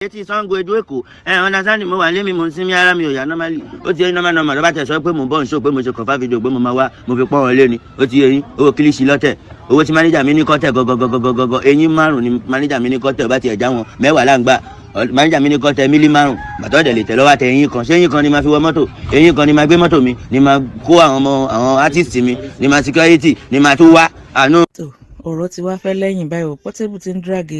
Etí Sango Edo Èkó understand mo wà lé mi mo ń sinmi ara mi ò yá normally ó ti yẹ normal ló bá tẹ̀ sọ pé mo ń bọ̀ ń show pé mo ṣe confirm video pé mo máa wá mo fi pọ́n wọn lé ni ó ti yẹ yín owó kílíṣì lọ́tẹ̀ owó tí manager mi ní kọ́tẹ̀ gọ́gọ́gọ́gọ́gọ́ eyín márùn ni manager mi ní kọ́tẹ̀ bá tiẹ̀ já wọn 10 là ń gbà manager mi ní kọ́tẹ̀ mílí márùn bàtọ́ dẹ̀ lè tẹ̀ lọ́wọ́ tẹ eyín kan ṣé eyín kan ni máa fi wọ mọ́tò eyín kan ni máa gbé mọ́tò mi ni máa kó àwọn artist mi ni máa security ni máa tún wá àánú. Ọ̀rọ̀ ti wá fẹ́ lẹ́yìn báyìí o Portable ti ń drag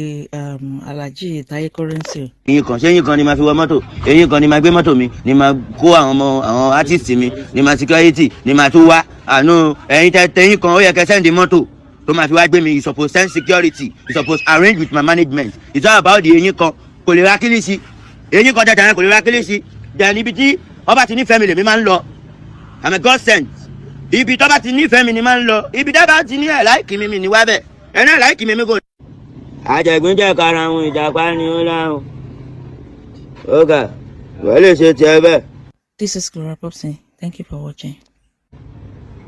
Alhaji Taye Currency. eyín kan ṣé eyín kan ni máa fi wọ mọ́tò eyín kan ni máa gbé mọ́tò mi ni máa kó àwọn artist mi ni máa security ni máa tún wá àánú ẹ̀yin tẹ̀yìn kan ó yẹ kẹ́ send mọ́tò tó máa fi wá gbé mi you suppose send security you suppose arrange with my management it's all about the eyín kan kò lè ra kílíṣì eyín kan tẹ̀tẹ̀ yẹn kò lè ra kílíṣì jẹ́ níbi tí ọba ti nífẹ̀ẹ́ mi lèmi máa ń lọ I'm a God sent ibi tó bá ti nífẹ̀ẹ́ mi ni máa ń lọ ibi tó bá ti ní ẹ̀ láìkì mi ní wá bẹ̀ ẹ̀ náà láìkì mi kò. àjẹ̀gbín jẹ́ karahun ìjàpá ni ó láhùn ọ̀gá wọ́n lè ṣe tiẹ̀ bẹ́ẹ̀. This is Gloria Popson. Thank you for watching.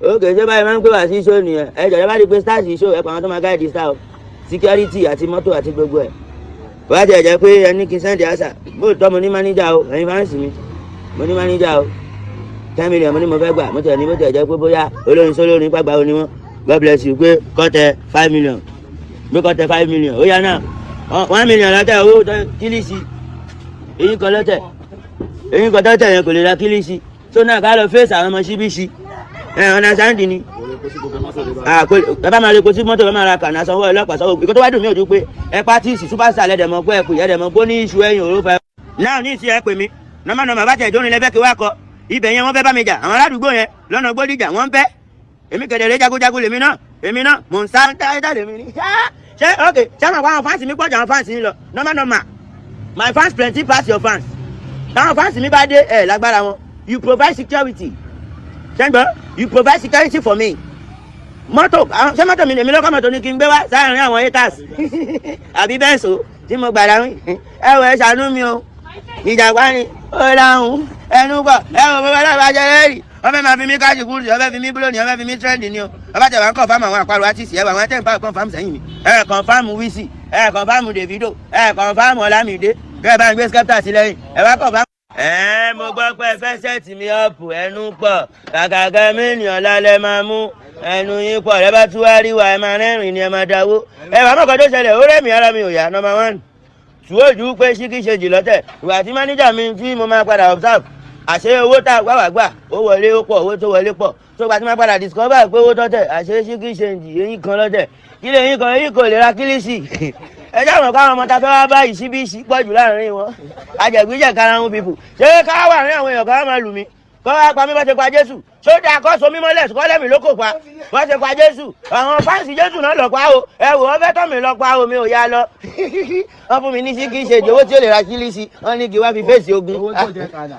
Okay, ṣé báyìí máa ń pè wá sí show nìyẹn ẹ jọ̀ọ́ bá rí pé stars show ẹ pa àwọn tó máa gáàdì star o security àti mọ́tò àti gbogbo ẹ̀ wá jẹ́ jẹ́ pé ẹni kí n sẹ́ndì àṣà bóòtọ́ mo ní máníjà o ẹ̀yin fáǹsì mi mo ní máníjà o 10 million mo ní mo fẹ́ gbà mo tẹ̀ ní mo tẹ̀ jẹ́ pé bóyá olórin sólórin pàgbà ó ní wọn God bless you pé kọ́tẹ̀ 5 million pé kọ́tẹ̀ 5 million ó yá náà 1 million lọ́tẹ̀ owó kílíṣì èyí kan lọ́tẹ̀ èyí kan tọ́tẹ̀ yẹn kò lè ra kílíṣì tó náà ká lọ fèsì àwọn ọmọ ṣíbíṣì understand ni ẹ bá máa lè kó sí mọ́tò ẹ máa ra kànáà sanwó ọlọ́pàá sanwó ìkó tó wá dùn mí ojú pé ẹ pátìsì superstar lẹ́dẹ̀mọ́ pé ẹ pè ẹ̀dẹ̀mọ́ bó ní iṣu ẹ̀yìn òrófà. náà ní ìsìn ẹ pè mí nọ́mà bá tẹ̀ ìdórin lẹ́fẹ́ kí wá kọ ibẹ̀ yẹn wọ́n fẹ́ bá mi jà àwọn aládùúgbò yẹn lọ́nà Gbódìjà wọ́n fẹ́ èmi kẹ̀dẹ̀rẹ́ jagunjagun lèmi náà mò ń sá táyà lèmi ní. ṣé ok ṣé àwọn fáǹsì mi pọ̀jù àwọn fáǹsì mi lọ nọ́mà my fans plenty pass your fans táwọn fáǹsì mi bá dé ẹ̀ lágbára wọn you provide security ṣẹ́gbọ́n you provide security for me mọ́tò ṣé mọ́tò mi lèmi lọ́kọ́ mọ́tò ní kí n gbé wá sáàrin àwọn haters àbí bẹ́ẹ̀ so tí mo gbà dáhùn ẹ wọ ẹ ṣàánú mi o ìjàpá ni ó dáhùn ẹnu pọ̀ ẹ wọ bọ́bá náà bá jẹ lẹ́rìí wọ́n fẹ́ máa fi mí káàṣì kúrú wọ́n fẹ́ fi mí búlò ní wọ́n fẹ́ fi mí trend ní o ọba tẹ̀ wá ń confirm àwọn àparò artist ẹ wà wọ́n tẹ̀ ń pa confirm sẹ́yìn mi ẹ confirm Wizzy ẹ confirm Davido ẹ confirm Olamide kẹ́ ẹ bá ń gbé Skepta sí lẹ́yìn ẹ wá confirm. Mo gbọ́ pé fẹ́ sẹ́ẹ̀tì mi ọ̀pù ẹnu pọ̀ kàkàkẹ́ mílíọ̀n lálẹ́ máa mú ẹnu yín pọ̀ ẹ bá tún wá rí wa ẹ máa rẹ́rìn ni ẹ máa dáwó ẹ wà mọ̀kàn tó ṣẹlẹ̀ ó rẹ́mi ara mi ò yá number 1 ṣùgbọ́n pé ṣíkí ṣe jì lọ́tẹ̀ ìwà tí máníjà mi tí mo máa padà observe àṣé owó tá wà gbà ó wọlé ó pọ̀ owó tó wọlé pọ̀ tó gbà tí máa padà discover pé owó tọ́tẹ̀ àṣé ṣíkí ṣe jì eyín kan lọ́tẹ̀ kí lè eyín kan eyín kò lè ra kílíṣì ẹ jáwọ́ káwọn ọmọ ta fẹ́ wá báyìí síbí pọ̀ jù láàrin wọn àjẹgbíjẹ karahun pipu ṣé ká wà ní àwọn èèyàn ká máa lù mí kọ́ wá pa mí bá ṣe pa Jésù sódà àkọ́sọ mímọ́ lẹ̀ sùkọ́ lẹ́mìí ló kò pa bá ṣe pa Jésù àwọn fáǹsì Jésù náà lọ pa o ẹ wò ó fẹ́ tọ́ mi lọ pa o mi ò yá lọ wọ́n fún mi ní sí kí n ṣe ìdíwọ́ tí ó lè ra kílíṣì wọ́n ní kí wá fi fèsì ogun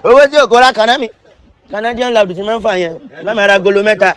owó tí ò kó ra kànáà mi Canadian lab ti máa ń fà yẹn lọ́mọ ara golo 3.